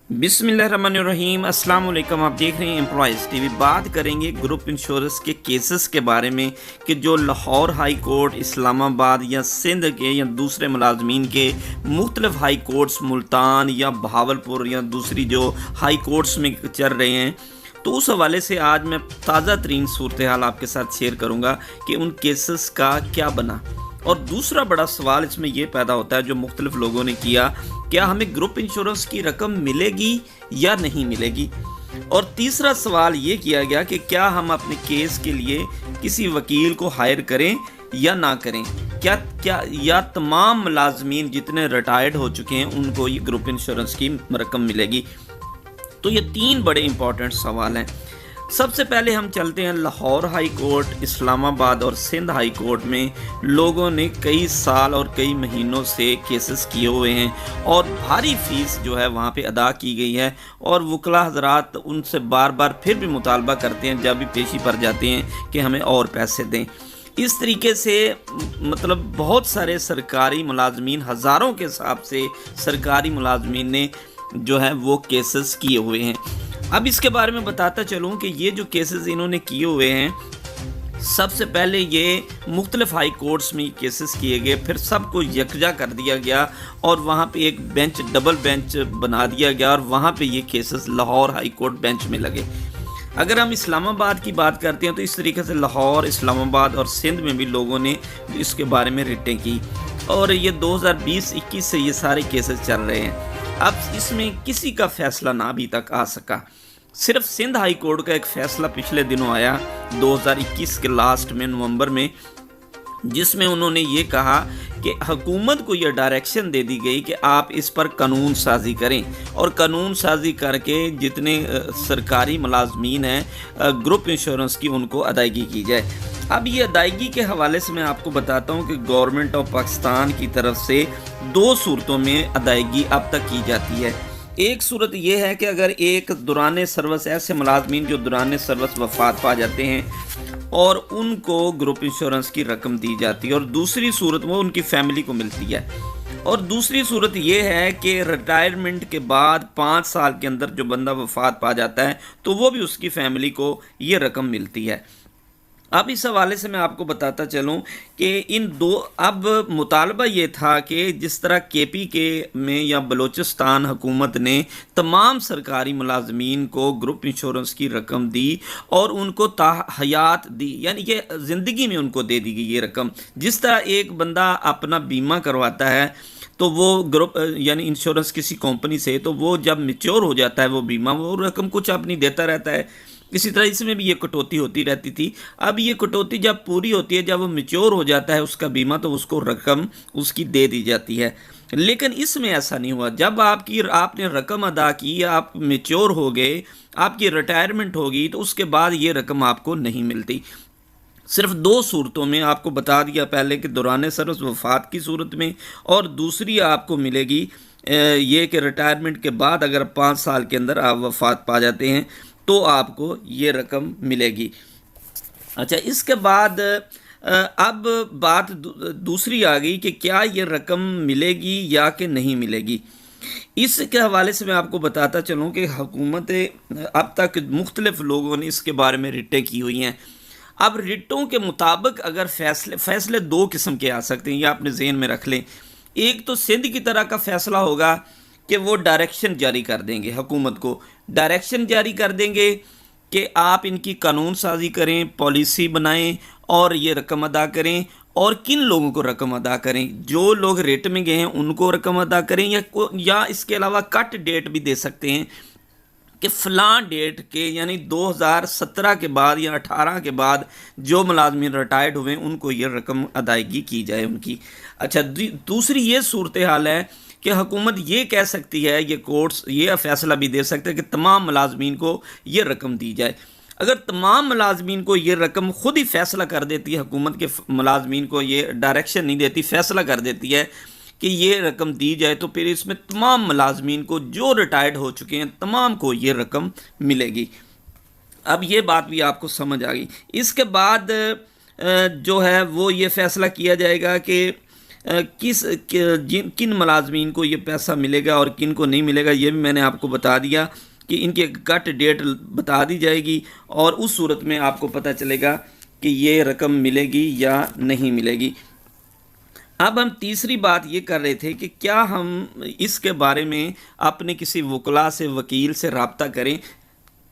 بسم اللہ الرحمن الرحیم۔ السلام علیکم، آپ دیکھ رہے ہیں امپلائیز ٹی وی۔ بات کریں گے گروپ انشورنس کے کیسز کے بارے میں کہ جو لاہور ہائی کورٹ، اسلام آباد یا سندھ کے یا دوسرے ملازمین کے مختلف ہائی کورٹس ملتان یا بہاولپور یا دوسری جو ہائی کورٹس میں چل رہے ہیں، تو اس حوالے سے آج میں تازہ ترین صورتحال آپ کے ساتھ شیئر کروں گا کہ ان کیسز کا کیا بنا۔ اور دوسرا بڑا سوال اس میں یہ پیدا ہوتا ہے جو مختلف لوگوں نے کیا، کیا ہمیں گروپ انشورنس کی رقم ملے گی یا نہیں ملے گی؟ اور تیسرا سوال یہ کیا گیا کہ کیا ہم اپنے کیس کے لیے کسی وکیل کو ہائر کریں یا نہ کریں؟ یا تمام ملازمین جتنے ریٹائرڈ ہو چکے ہیں ان کو یہ گروپ انشورنس کی رقم ملے گی؟ تو یہ تین بڑے امپورٹنٹ سوال ہیں۔ سب سے پہلے ہم چلتے ہیں لاہور ہائی کورٹ، اسلام آباد اور سندھ ہائی کورٹ میں لوگوں نے کئی سال اور کئی مہینوں سے کیسز کیے ہوئے ہیں اور بھاری فیس جو ہے وہاں پہ ادا کی گئی ہے، اور وکلاء حضرات ان سے بار بار پھر بھی مطالبہ کرتے ہیں جب بھی پیشی پر جاتے ہیں کہ ہمیں اور پیسے دیں۔ اس طریقے سے بہت سارے سرکاری ملازمین، ہزاروں کے حساب سے سرکاری ملازمین نے جو ہے وہ کیسز کیے ہوئے ہیں۔ اب اس کے بارے میں بتاتا چلوں کہ یہ جو کیسز انہوں نے کیے ہوئے ہیں، سب سے پہلے یہ مختلف ہائی کورٹس میں کیسز کیے گئے، پھر سب کو یکجا کر دیا گیا اور وہاں پہ ایک بینچ، ڈبل بینچ بنا دیا گیا اور وہاں پہ یہ cases Lahore high court bench میں لگے۔ اگر ہم اسلام آباد کی بات کرتے ہیں تو اس طریقے سے لاہور، اسلام آباد اور سندھ میں بھی لوگوں نے اس کے بارے میں ریٹیں کی، اور یہ 2020-21 سے یہ سارے کیسز چل رہے ہیں۔ اب اس میں کسی کا فیصلہ نہ ابھی تک آ سکا۔ صرف سندھ ہائی کورٹ کا ایک فیصلہ پچھلے دنوں آیا 2021 کے لاسٹ میں، نومبر میں، جس میں انہوں نے یہ کہا کہ حکومت کو یہ ڈائریکشن دے دی گئی کہ آپ اس پر قانون سازی کریں، اور قانون سازی کر کے جتنے سرکاری ملازمین ہیں گروپ انشورنس کی ان کو ادائیگی کی جائے۔ اب یہ ادائیگی کے حوالے سے میں آپ کو بتاتا ہوں کہ گورنمنٹ آف پاکستان کی طرف سے دو صورتوں میں ادائیگی اب تک کی جاتی ہے۔ ایک صورت یہ ہے کہ اگر ایک دوران سروس، ایسے ملازمین جو دوران سروس وفات پا جاتے ہیں اور ان کو گروپ انشورنس کی رقم دی جاتی ہے، اور دوسری صورت وہ ان کی فیملی کو ملتی ہے۔ اور دوسری صورت یہ ہے کہ ریٹائرمنٹ کے بعد 5 سال کے اندر جو بندہ وفات پا جاتا ہے تو وہ بھی اس کی فیملی کو یہ رقم ملتی ہے۔ اب اس حوالے سے میں آپ کو بتاتا چلوں کہ اب مطالبہ یہ تھا کہ جس طرح کے پی کے میں یا بلوچستان حکومت نے تمام سرکاری ملازمین کو گروپ انشورنس کی رقم دی اور ان کو تا حیات دی، یعنی کہ زندگی میں ان کو دے دی گئی یہ رقم۔ جس طرح ایک بندہ اپنا بیمہ کرواتا ہے تو وہ گروپ یعنی انشورنس کسی کمپنی سے، تو وہ جب میچور ہو جاتا ہے وہ بیمہ، وہ رقم کچھ اپنی دیتا رہتا ہے، اسی طرح اس میں بھی یہ کٹوتی ہوتی رہتی تھی۔ اب یہ کٹوتی جب پوری ہوتی ہے، جب وہ میچور ہو جاتا ہے اس کا بیمہ، تو اس کو رقم اس کی دے دی جاتی ہے۔ لیکن اس میں ایسا نہیں ہوا۔ جب آپ نے رقم ادا کی، آپ میچور ہو گئے، آپ کی ریٹائرمنٹ ہوگی، تو اس کے بعد یہ رقم آپ کو نہیں ملتی۔ صرف دو صورتوں میں آپ کو بتا دیا پہلے کہ دوران سروس وفات کی صورت میں، اور دوسری آپ کو ملے گی یہ کہ ریٹائرمنٹ کے بعد اگر 5 سال کے اندر آپ وفات پا جاتے ہیں تو آپ کو یہ رقم ملے گی۔ اچھا، اس کے بعد اب بات دوسری آ گئی کہ کیا یہ رقم ملے گی یا کہ نہیں ملے گی۔ اس کے حوالے سے میں آپ کو بتاتا چلوں کہ حکومت اب تک مختلف لوگوں نے اس کے بارے میں ریٹیں کی ہوئی ہیں۔ اب ریٹوں کے مطابق اگر فیصلے دو قسم کے آ سکتے ہیں، یہ اپنے ذہن میں رکھ لیں۔ ایک تو سندھ کی طرح کا فیصلہ ہوگا کہ وہ ڈائریکشن جاری کر دیں گے، حکومت کو ڈائریکشن جاری کر دیں گے کہ آپ ان کی قانون سازی کریں، پالیسی بنائیں اور یہ رقم ادا کریں، اور کن لوگوں کو رقم ادا کریں۔ جو لوگ ریٹ میں گئے ہیں ان کو رقم ادا کریں، یا اس کے علاوہ کٹ ڈیٹ بھی دے سکتے ہیں کہ فلاں ڈیٹ کے، یعنی 2017 کے بعد یا 18 کے بعد جو ملازمین ریٹائرڈ ہوئے ہیں ان کو یہ رقم ادائیگی کی جائے ان کی۔ اچھا، دوسری یہ صورتحال ہے کہ حکومت یہ کہہ سکتی ہے، یہ کورٹس یہ فیصلہ بھی دے سکتے ہیں کہ تمام ملازمین کو یہ رقم دی جائے۔ اگر تمام ملازمین کو یہ رقم خود ہی فیصلہ کر دیتی ہے، حکومت کے ملازمین کو یہ ڈائریکشن نہیں دیتی، فیصلہ کر دیتی ہے کہ یہ رقم دی جائے، تو پھر اس میں تمام ملازمین کو جو ریٹائرڈ ہو چکے ہیں تمام کو یہ رقم ملے گی۔ اب یہ بات بھی آپ کو سمجھ آ گئی۔ اس کے بعد جو ہے وہ یہ فیصلہ کیا جائے گا کہ کن ملازمین کو یہ پیسہ ملے گا اور کن کو نہیں ملے گا، یہ بھی میں نے آپ کو بتا دیا کہ ان کے کٹ ڈیٹ بتا دی جائے گی، اور اس صورت میں آپ کو پتہ چلے گا کہ یہ رقم ملے گی یا نہیں ملے گی۔ اب ہم تیسری بات یہ کر رہے تھے کہ کیا ہم اس کے بارے میں اپنے کسی وکلا سے، وکیل سے رابطہ کریں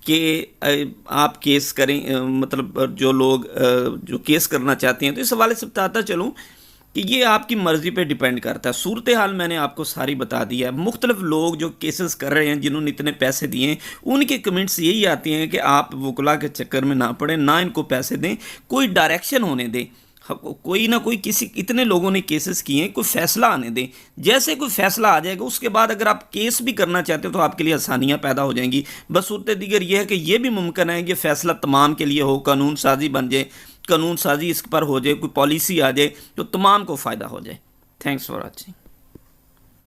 کہ آپ کیس کریں، مطلب جو لوگ جو کیس کرنا چاہتے ہیں۔ تو اس حوالے سے بتاتا چلوں کہ یہ آپ کی مرضی پہ ڈیپینڈ کرتا ہے۔ صورتحال میں نے آپ کو ساری بتا دی ہے۔ مختلف لوگ جو کیسز کر رہے ہیں، جنہوں نے اتنے پیسے دیے ہیں، ان کے کمنٹس یہی آتے ہیں کہ آپ وکلا کے چکر میں نہ پڑیں، نہ ان کو پیسے دیں، کوئی ڈائریکشن ہونے دیں، کوئی نہ کوئی اتنے لوگوں نے کیسز کیے ہیں، کوئی فیصلہ آنے دیں۔ جیسے کوئی فیصلہ آ جائے گا، اس کے بعد اگر آپ کیس بھی کرنا چاہتے ہو تو آپ کے لیے آسانیاں پیدا ہو جائیں گی۔ بس صورت دیگر یہ ہے کہ یہ بھی ممکن ہے کہ فیصلہ تمام کے لیے ہو، قانون سازی بن جائے، قانون سازی اس پر ہو جائے، کوئی پالیسی آ جائے تو تمام کو فائدہ ہو جائے۔ Thanks for watching.